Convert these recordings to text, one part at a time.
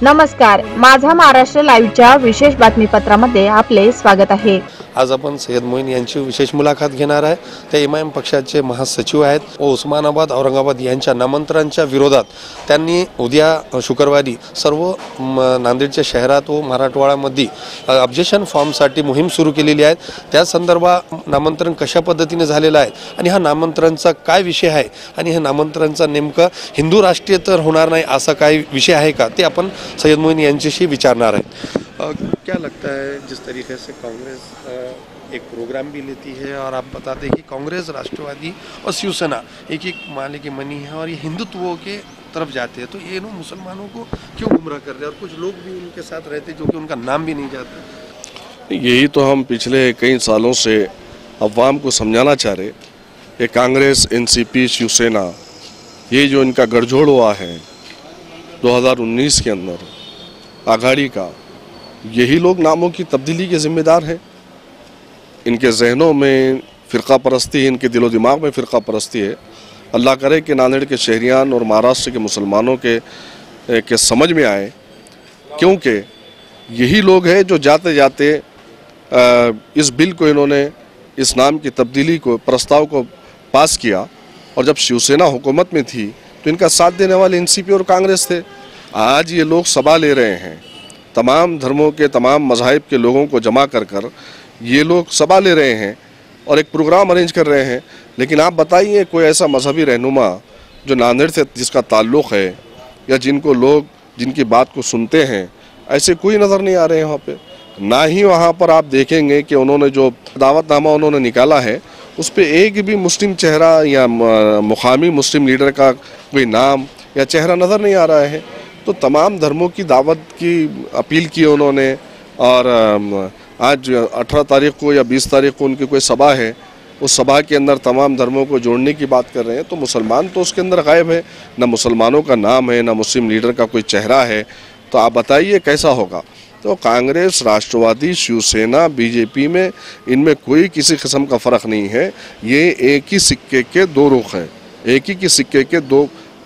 नमस्कार, माझा महाराष्ट्र लाईव्हच्या विशेष बातमीपत्रामध्ये आपले स्वागत आहे। आज आपण सय्यद मोईन यांची विशेष मुलाखत घेणार आहे। ते इमाम पक्षाचे महासचिव आहेत व उस्मानाबाद औरंगाबाद यांच्या नामांतरांच्या विरोधात त्यांनी उद्या शुक्रवारी सर्व नांदेडच्या शहरात व मराठवाड्यामध्ये ऑब्जेक्शन फॉर्मसाठी मोहीम सुरू केलेली आहे। त्या संदर्भात नामांतरण कशा पद्धतीने झालेलं आहे आणि हा नामांतरांचा काय विषय आहे आणि हे नामांतरांचा नेमका हिंदू राष्ट्रीय तर होणार नाही असा काय विषय आहे का, ते आपण सय्यद मोईन यांच्याशी विचारणार आहे। क्या लगता है जिस तरीके से कांग्रेस एक प्रोग्राम भी लेती है और आप बताते हैं कि कांग्रेस, राष्ट्रवादी और शिवसेना एक माले की मनी है और ये हिंदुत्व के तरफ जाते हैं, तो ये लोग मुसलमानों को क्यों गुमराह कर रहे हैं और कुछ लोग भी उनके साथ रहते जो कि उनका नाम भी नहीं जाता। यही तो हम पिछले कई सालों से अवाम को समझाना चाह रहे कि कांग्रेस, एनसीपी, शिवसेना, ये जो इनका गठजोड़ हुआ है 2019 के अंदर आघाड़ी का, यही लोग नामों की तब्दीली के जिम्मेदार हैं। इनके जहनों में फ़िरका परस्ती है, इनके दिलो दिमाग में फ़िरका परस्ती है। अल्लाह करे कि नांदेड़ के शहरियान और महाराष्ट्र के मुसलमानों के समझ में आए, क्योंकि यही लोग हैं जो जाते जाते इस बिल को, इन्होंने इस नाम की तब्दीली को, प्रस्ताव को पास किया। और जब शिवसेना हुकूमत में थी तो इनका साथ देने वाले एनसीपी और कांग्रेस थे। आज ये लोग सभा ले रहे हैं, तमाम धर्मों के, तमाम मज़ाहिब के लोगों को जमा कर कर ये लोग सभा ले रहे हैं और एक प्रोग्राम अरेंज कर रहे हैं। लेकिन आप बताइए कोई ऐसा मजहबी रहनुमा जो नांदेड़ से जिसका ताल्लुक़ है या जिनको लोग जिनकी बात को सुनते हैं, ऐसे कोई नज़र नहीं आ रहे हैं वहाँ पे। ना ही वहाँ पर आप देखेंगे कि उन्होंने जो दावतनामा उन्होंने निकाला है उस पर एक भी मुस्लिम चेहरा या मुकामी मुस्लिम लीडर का कोई नाम या चेहरा नज़र नहीं आ रहा है। तो तमाम धर्मों की दावत की अपील की उन्होंने, और आज 18 तारीख को या 20 तारीख को उनकी कोई सभा है, उस सभा के अंदर तमाम धर्मों को जोड़ने की बात कर रहे हैं। तो मुसलमान तो उसके अंदर गायब है, ना मुसलमानों का नाम है, ना मुस्लिम लीडर का कोई चेहरा है। तो आप बताइए कैसा होगा। तो कांग्रेस, राष्ट्रवादी, शिवसेना, बीजेपी में, इनमें कोई किसी किस्म का फ़र्क नहीं है। ये एक ही सिक्के के दो रुख हैं, एक ही के सिक्के के दो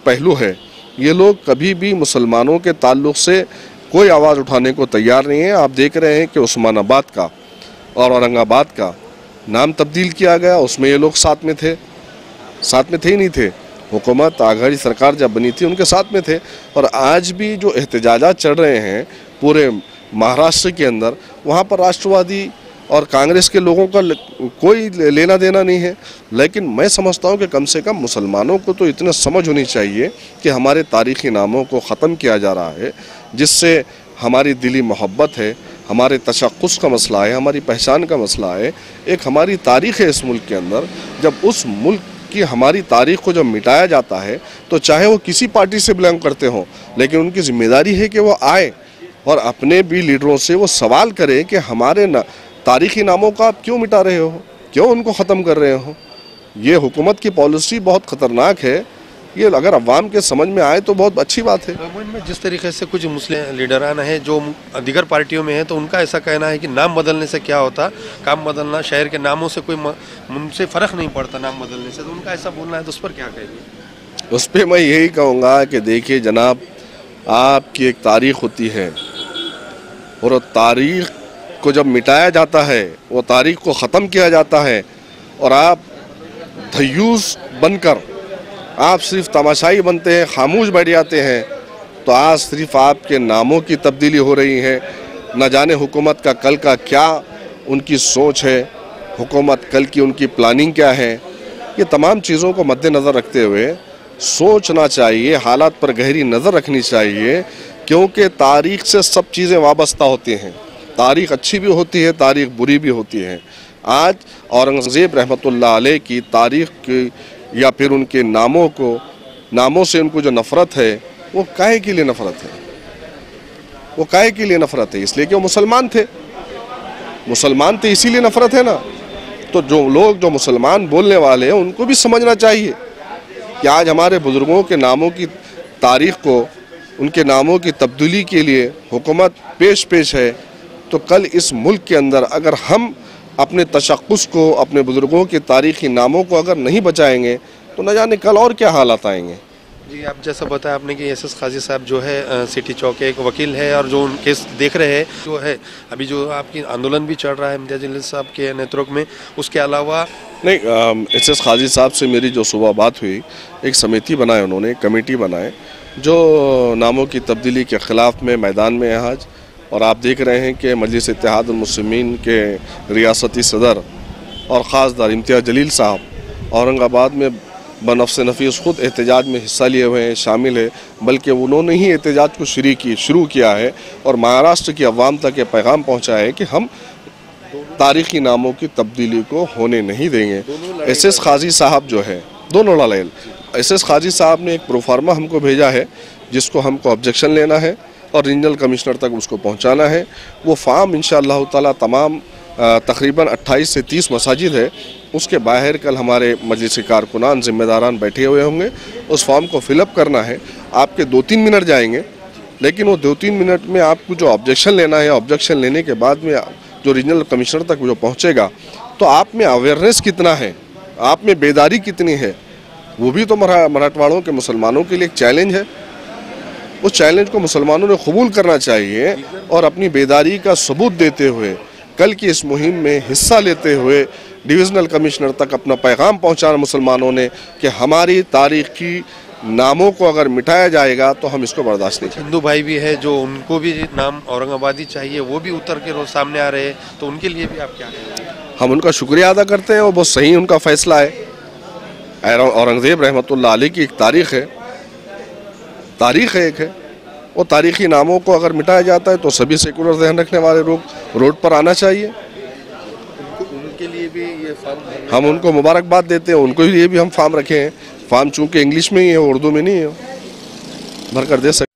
पहलू है। ये लोग कभी भी मुसलमानों के ताल्लुक़ से कोई आवाज़ उठाने को तैयार नहीं है। आप देख रहे हैं कि उस्मानाबाद का और औरंगाबाद का नाम तब्दील किया गया, उसमें ये लोग साथ में थे ही नहीं थे। हुकूमत, आघाड़ी सरकार जब बनी थी उनके साथ में थे। और आज भी जो एहतजाजात चल रहे हैं पूरे महाराष्ट्र के अंदर, वहाँ पर राष्ट्रवादी और कांग्रेस के लोगों का कोई लेना देना नहीं है। लेकिन मैं समझता हूँ कि कम से कम मुसलमानों को तो इतनी समझ होनी चाहिए कि हमारे तारीख़ी नामों को ख़त्म किया जा रहा है, जिससे हमारी दिली मोहब्बत है, हमारे तशक्कुस का मसला है, हमारी पहचान का मसला है, एक हमारी तारीख़ है इस मुल्क के अंदर। जब उस मुल्क की हमारी तारीख़ को जब मिटाया जाता है तो चाहे वो किसी पार्टी से बिलोंग करते हों, लेकिन उनकी ज़िम्मेदारी है कि वो आए और अपने भी लीडरों से वो सवाल करें कि हमारे तारीख़ी नामों का आप क्यों मिटा रहे हो, क्यों उनको ख़त्म कर रहे हो। ये हुकूमत की पॉलिसी बहुत ख़तरनाक है। ये अगर अवाम के समझ में आए तो बहुत अच्छी बात है। में जिस तरीके से कुछ मुस्लिम लीडरान हैं जो दीगर पार्टियों में हैं, तो उनका ऐसा कहना है कि नाम बदलने से क्या होता, काम बदलना, शहर के नामों से कोई उनसे फ़र्क नहीं पड़ता नाम बदलने से, तो उनका ऐसा बोलना है। तो उस पर क्या कहेंगे? उस पर मैं यही कहूँगा कि देखिए जनाब, आपकी एक तारीख़ होती है और तारीख़ को जब मिटाया जाता है, वो तारीख़ को ख़त्म किया जाता है और आप धयूस बनकर आप सिर्फ तमाशाई बनते हैं, खामोश बैठ जाते हैं, तो आज सिर्फ आपके नामों की तब्दीली हो रही है। न जाने हुकूमत का कल का क्या उनकी सोच है, हुकूमत कल की उनकी प्लानिंग क्या है। ये तमाम चीज़ों को मद्देनज़र रखते हुए सोचना चाहिए, हालात पर गहरी नज़र रखनी चाहिए, क्योंकि तारीख़ से सब चीज़ें वाबस्ता होती हैं। तारीख़ अच्छी भी होती है, तारीख़ बुरी भी होती है। आज औरंगज़ेब रहमतुल्लाह अलैह की तारीख़ की या फिर उनके नामों से उनको जो नफ़रत है, वो काहे के लिए नफ़रत है? वो काहे के लिए नफ़रत है? इसलिए कि वो मुसलमान थे इसीलिए नफ़रत है ना। तो जो लोग जो मुसलमान बोलने वाले हैं उनको भी समझना चाहिए कि आज हमारे बुज़ुर्गों के नामों की तारीख़ को, उनके नामों की तब्दीली के लिए हुकूमत पेश है। तो कल इस मुल्क के अंदर अगर हम अपने तशक्कुस को, अपने बुज़ुर्गों के तारीख़ी नामों को अगर नहीं बचाएंगे तो न जाने कल और क्या हालात आएंगे। जी, आप जैसा बताया आपने कि एसएस काजी साहब जो है सिटी चौक के एक वकील है और जो उन केस देख रहे हैं जो है अभी जो आपकी आंदोलन भी चल रहा है इम्तियाज जलील साहब के नेतृत्व में, उसके अलावा नहीं, एसएस काजी साहब से मेरी जो सुबह बात हुई, एक समिति बनाए उन्होंने, एक कमेटी बनाए जो नामों की तब्दीली के ख़िलाफ़ में मैदान में है आज। और आप देख रहे हैं कि मजलिस इत्तेहादुल मुस्लिमीन के रियासती सदर और ख़ासदार इम्तियाज जलील साहब औरंगाबाद में बनफ्स नफीस ख़ुद एहतजाज में हिस्सा लिए हुए हैं, शामिल है, बल्कि उन्होंने ही एहतजाज को शुरू किया है और महाराष्ट्र की अवाम तक ये पैगाम पहुँचाया है कि हम तारीख़ी नामों की तब्दीली को होने नहीं देंगे। एसएस काजी साहब जो है, दोनों लड़ाई, एसएस काजी साहब ने एक प्रोफार्मा हमको भेजा है जिसको हमको ऑब्जेक्शन लेना है और रीजनल कमिश्नर तक उसको पहुंचाना है। वो फार्म इंशाअल्लाह ताला तमाम तकरीबन 28 से 30 मसाजिद है, उसके बाहर कल हमारे मजलिस कारकुनान ज़िम्मेदारान बैठे हुए होंगे। उस फॉर्म को फिलअप करना है, आपके 2-3 मिनट जाएंगे, लेकिन वो 2-3 मिनट में आपको जो ऑब्जेक्शन लेना है, ऑब्जेक्शन लेने के बाद में जो रीजनल कमिश्नर तक जो पहुँचेगा तो आप में अवेयरनेस कितना है, आप में बेदारी कितनी है, वो भी तो मराठवाड़ों के मुसलमानों के लिए एक चैलेंज है। उस चैलेंज को मुसलमानों ने कबूल करना चाहिए और अपनी बेदारी का सबूत देते हुए कल की इस मुहिम में हिस्सा लेते हुए डिविजनल कमिश्नर तक अपना पैगाम पहुंचाना मुसलमानों ने कि हमारी तारीखी नामों को अगर मिटाया जाएगा तो हम इसको बर्दाश्त नहीं करेंगे। हिंदू भाई भी है जो उनको भी नाम औरंगाबादी चाहिए, वो भी उतर के रोज सामने आ रहे हैं, तो उनके लिए भी आप क्या कहेंगे? हम उनका शुक्रिया अदा करते हैं और बहुत सही उनका फैसला है। औरंगज़ेब रहमतुल्लाह अलैह की एक तारीख़ है, एक है, वो तारीख़ी नामों को अगर मिटाया जाता है तो सभी सेकुलर ध्यान रखने वाले लोग रोड पर आना चाहिए। उनके लिए भी ये फॉर्म हम उनको मुबारकबाद देते हैं, उनको लिए भी हम फॉर्म रखे हैं। फॉर्म चूँकि इंग्लिश में ही है, उर्दू में नहीं है, भर कर दे सकते।